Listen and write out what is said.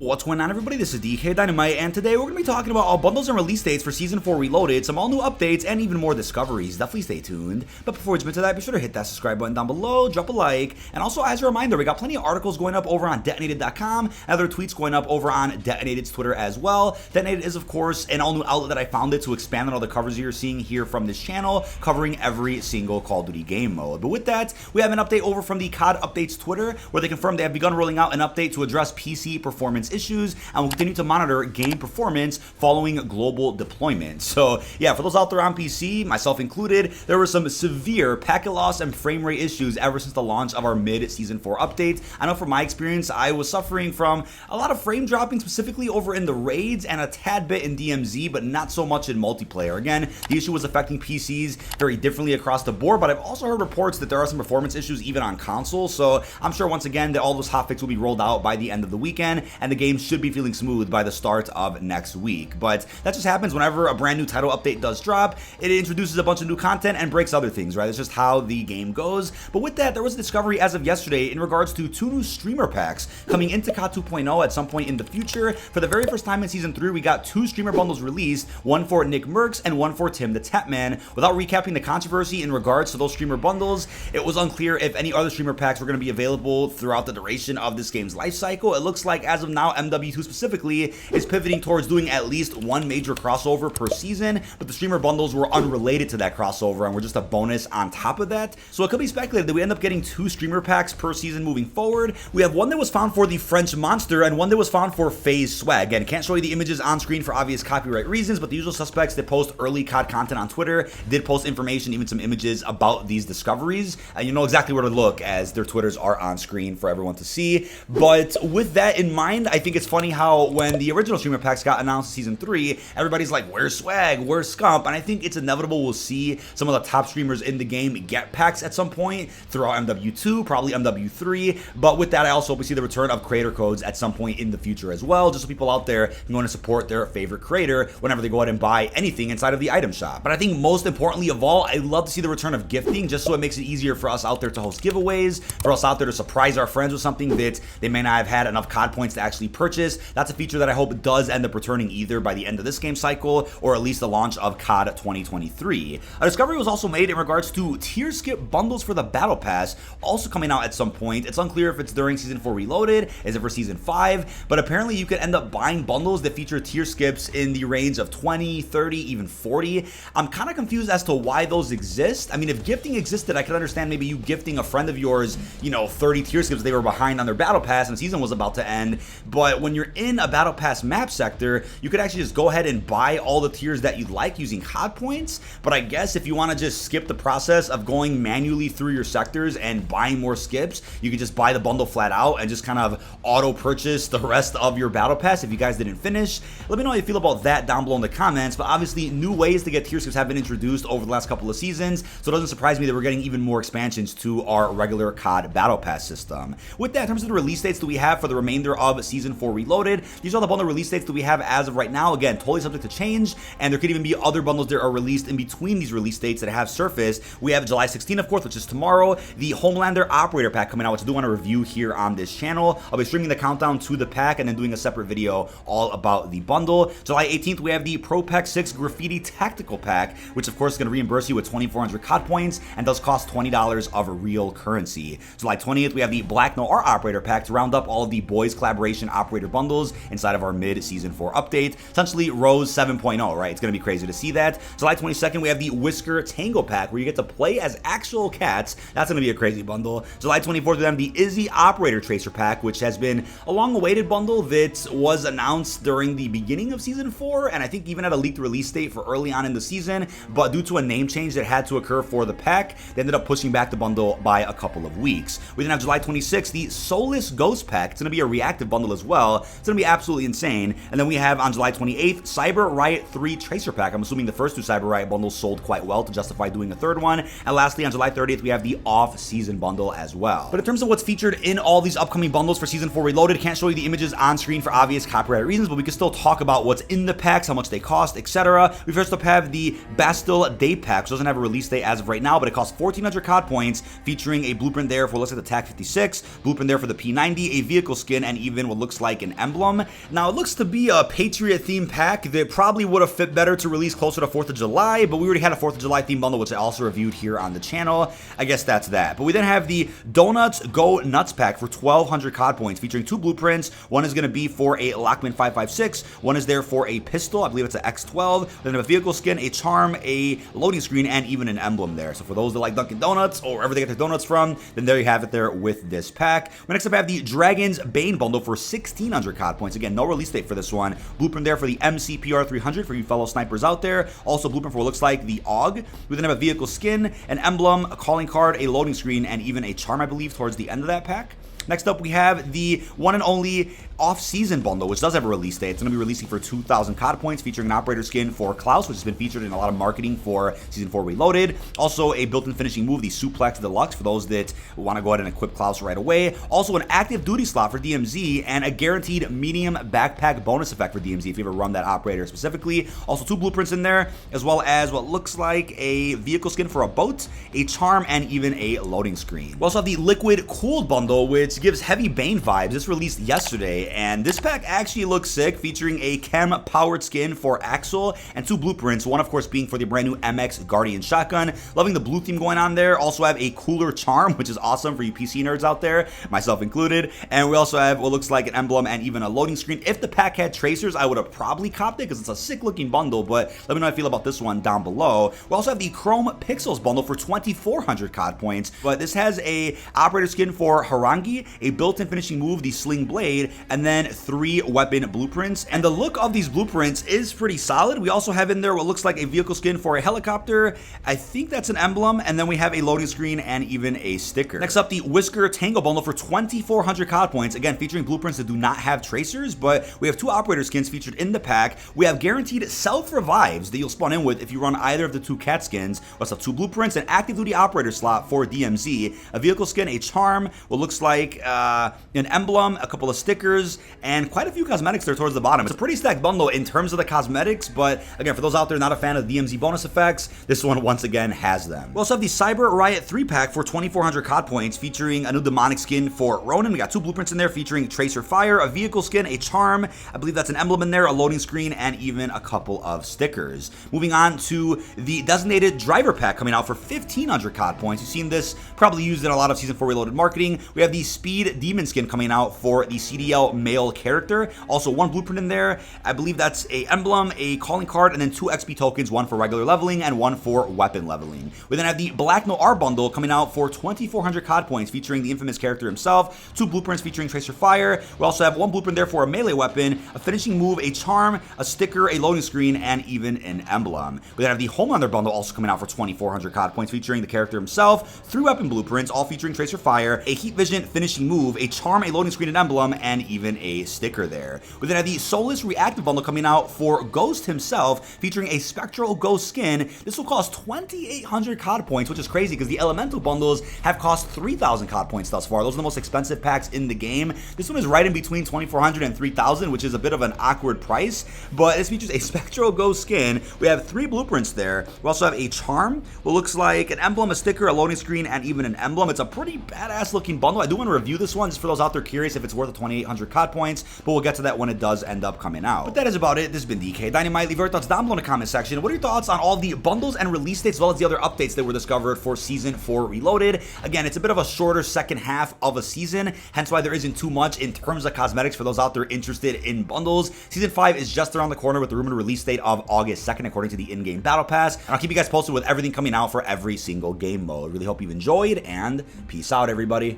What's going on, everybody? This is dkdynamite, and today we're going to be talking about all bundles and release dates for Season 4 Reloaded, some all new updates, and even more discoveries. Definitely stay tuned. But before we jump into that, be sure to hit that subscribe button down below, drop a like, and also as a reminder, we got plenty of articles going up over on detonated.com, and other tweets going up over on Detonated's Twitter as well. Detonated is, of course, an all new outlet that I founded to expand on all the covers you're seeing here from this channel, covering every single Call of Duty game mode. But with that, we have an update over from the COD Updates Twitter, where they confirm they have begun rolling out an update to address PC performance issues and will continue to monitor game performance following global deployment. So yeah, for those out there on PC, myself included, there were some severe packet loss and frame rate issues ever since the launch of our mid-Season 4 update. I know from my experience, I was suffering from a lot of frame dropping, specifically over in the raids and a tad bit in DMZ, but not so much in multiplayer. Again, the issue was affecting PCs very differently across the board, but I've also heard reports that there are some performance issues even on console. So I'm sure once again that all those hotfixes will be rolled out by the end of the weekend, and the game should be feeling smooth by the start of next week. But that just happens whenever a brand new title update does drop. It introduces a bunch of new content and breaks other things, right? It's just how the game goes. But with that, there was a discovery as of yesterday in regards to 2 new streamer packs coming into COD 2.0 at some point in the future. For the very first time in Season 3, we got 2 streamer bundles released, one for Nick Mercs and one for Tim the Tapman. Without recapping the controversy in regards to those streamer bundles, it was unclear if any other streamer packs were going to be available throughout the duration of this game's life cycle. It looks like as of now, MW2 specifically is pivoting towards doing at least one major crossover per season, but the streamer bundles were unrelated to that crossover and were just a bonus on top of that. So it could be speculated that we end up getting 2 streamer packs per season moving forward. We have one that was found for the French Monster and one that was found for FaZe Swag. Again, can't show you the images on screen for obvious copyright reasons, but the usual suspects that post early COD content on Twitter did post information, even some images about these discoveries, and you know exactly where to look as their Twitters are on screen for everyone to see. But with that in mind, I think it's funny how when the original streamer packs got announced in Season 3, everybody's like, where's Swag, where's Scump? And I think it's inevitable we'll see some of the top streamers in the game get packs at some point throughout MW2, probably MW3, but with that I also hope we see the return of creator codes at some point in the future as well, just so people out there can go and support their favorite creator whenever they go ahead and buy anything inside of the item shop. But I think most importantly of all, I'd love to see the return of gifting, just so it makes it easier for us out there to host giveaways, for us out there to surprise our friends with something that they may not have had enough COD points to actually purchase. That's a feature that I hope does end up returning either by the end of this game cycle or at least the launch of COD 2023. A discovery was also made in regards to tier skip bundles for the Battle Pass, also coming out at some point. It's unclear if it's during Season 4 Reloaded, is it for Season 5, but apparently you could end up buying bundles that feature tier skips in the range of 20, 30, even 40. I'm kind of confused as to why those exist. I mean, if gifting existed, I could understand maybe you gifting a friend of yours, 30 tier skips they were behind on their Battle Pass and the season was about to end. But when you're in a Battle Pass map sector, you could actually just go ahead and buy all the tiers that you'd like using COD points. But I guess if you want to just skip the process of going manually through your sectors and buying more skips, you could just buy the bundle flat out and just kind of auto purchase the rest of your Battle Pass if you guys didn't finish. Let me know how you feel about that down below in the comments. But obviously new ways to get tier skips have been introduced over the last couple of seasons, so it doesn't surprise me that we're getting even more expansions to our regular COD Battle Pass system. With that, in terms of the release dates that we have for the remainder of Season 4 Reloaded, these are the bundle release dates that we have as of right now. Again, totally subject to change, and there could even be other bundles that are released in between these release dates that have surfaced. We have July 16th, of course, which is tomorrow, the Homelander Operator Pack coming out, which I do want to review here on this channel. I'll be streaming the countdown to the pack and then doing a separate video all about the bundle. July 18th, we have the Pro Pack 6 Graffiti Tactical Pack, which of course is going to reimburse you with 2,400 COD points and does cost $20 of real currency. July 20th, we have the Black Noir Operator Pack to round up all of the Boys Collaboration Operator bundles inside of our mid-Season 4 update. Essentially Rose 7.0, right? It's going to be crazy to see that. July 22nd, we have the Whisker Tango Pack, where you get to play as actual cats. That's going to be a crazy bundle. July 24th, we have the Izzy Operator Tracer Pack, which has been a long-awaited bundle that was announced during the beginning of Season 4, and I think even had a leaked release date for early on in the season, but due to a name change that had to occur for the pack, they ended up pushing back the bundle by a couple of weeks. We then have July 26th, the Soulless Ghost Pack. It's going to be a reactive bundle as well. It's going to be absolutely insane. And then we have on July 28th, Cyber Riot 3 Tracer Pack. I'm assuming the first 2 Cyber Riot bundles sold quite well to justify doing a third one. And lastly, on July 30th, we have the off-season bundle as well. But in terms of what's featured in all these upcoming bundles for Season 4 Reloaded, can't show you the images on screen for obvious copyright reasons, but we can still talk about what's in the packs, how much they cost, etc. We first up have the Bastille Day Pack, which doesn't have a release date as of right now, but it costs 1,400 COD points, featuring a blueprint there for, looks like the TAC 56, blueprint there for the P90, a vehicle skin, and even what looks looks like an emblem. Now, it looks to be a Patriot-themed pack that probably would have fit better to release closer to 4th of July, but we already had a 4th of July theme bundle, which I also reviewed here on the channel. I guess that's that. But we then have the Donuts Go Nuts pack for 1,200 COD points, featuring 2 blueprints. One is going to be for a Lockman 5.56. One is there for a pistol. I believe it's an X12. Then a vehicle skin, a charm, a loading screen, and even an emblem there. So for those that like Dunkin' Donuts or wherever they get their donuts from, then there you have it there with this pack. Next up, I have the Dragon's Bane bundle for 1,600 COD points. Again, no release date for this one. Blueprint there for the MCPR 300 for you fellow snipers out there. Also blueprint for what looks like the AUG. We then have a vehicle skin, an emblem, a calling card, a loading screen, and even a charm, I believe, towards the end of that pack. Next up, we have the one and only off-season bundle, which does have a release date. It's going to be releasing for 2,000 COD points, featuring an operator skin for Klaus, which has been featured in a lot of marketing for Season 4 Reloaded. Also, a built-in finishing move, the Suplex Deluxe, for those that want to go ahead and equip Klaus right away. Also, an active duty slot for DMZ, and a guaranteed medium backpack bonus effect for DMZ if you ever run that operator specifically. Also, 2 blueprints in there, as well as what looks like a vehicle skin for a boat, a charm, and even a loading screen. We also have the Liquid Cooled bundle, which gives heavy Bane vibes. This released yesterday, and this pack actually looks sick, featuring a chem powered skin for Axel and 2 blueprints, one of course being for the brand new MX Guardian shotgun. Loving the blue theme going on there. Also have a cooler charm, which is awesome for you PC nerds out there, myself included. And we also have what looks like an emblem and even a loading screen. If the pack had tracers, I would have probably copped it because it's a sick looking bundle, but let me know how I feel about this one down below. We also have the Chrome Pixels bundle for 2,400 COD points, but this has a operator skin for Harangi, a built-in finishing move, the Sling Blade, and then 3 weapon blueprints. And the look of these blueprints is pretty solid. We also have in there what looks like a vehicle skin for a helicopter. I think that's an emblem, and then we have a loading screen and even a sticker. Next up, the Whisker Tango bundle for 2,400 COD points, again featuring blueprints that do not have tracers, but we have 2 operator skins featured in the pack. We have guaranteed self-revives that you'll spawn in with if you run either of the 2 cat skins. We also have 2 blueprints, an active duty operator slot for DMZ, a vehicle skin, a charm, what looks like an emblem, a couple of stickers, and quite a few cosmetics there towards the bottom. It's a pretty stacked bundle in terms of the cosmetics, but again, for those out there not a fan of the DMZ bonus effects, this one once again has them. We also have the Cyber Riot 3-pack for 2,400 COD points, featuring a new demonic skin for Ronin. We got 2 blueprints in there featuring Tracer Fire, a vehicle skin, a charm, I believe that's an emblem in there, a loading screen, and even a couple of stickers. Moving on to the Designated Driver pack coming out for 1,500 COD points. You've seen this probably used in a lot of Season 4 Reloaded marketing. We have the Speed Demon skin coming out for the CDL male character. Also 1 blueprint in there. I believe that's a emblem, a calling card, and then 2 XP tokens, 1 for regular leveling and 1 for weapon leveling. We then have the Black Noir bundle coming out for 2,400 COD points, featuring the infamous character himself, 2 blueprints featuring Tracer Fire. We also have 1 blueprint there for a melee weapon, a finishing move, a charm, a sticker, a loading screen, and even an emblem. We then have the Homelander bundle also coming out for 2,400 COD points, featuring the character himself, 3 weapon blueprints, all featuring Tracer Fire, a Heat Vision finishing move, a charm, a loading screen, an emblem, and even a sticker there. We then have the Soulless Reactive bundle coming out for Ghost himself, featuring a Spectral Ghost skin. This will cost 2,800 COD points, which is crazy because the Elemental bundles have cost 3,000 COD points thus far. Those are the most expensive packs in the game. This one is right in between 2,400 and 3,000, which is a bit of an awkward price, but this features a Spectral Ghost skin. We have 3 blueprints there. We also have a charm, what looks like an emblem, a sticker, a loading screen, and even an emblem. It's a pretty badass looking bundle. I do want to review this one just for those out there curious if it's worth the 2,800 COD points, but we'll get to that when it does end up coming out. But that is about it. This has been dkdynamite. Leave your thoughts down below in the comment section. What are your thoughts on all the bundles and release dates, as well as the other updates that were discovered for Season 4 Reloaded? Again, it's a bit of a shorter second half of a season, hence why there isn't too much in terms of cosmetics for those out there interested in bundles. Season 5 is just around the corner with the rumored release date of August 2nd, according to the in-game battle pass. And I'll keep you guys posted with everything coming out for every single game mode. Really hope you've enjoyed, and peace out, everybody.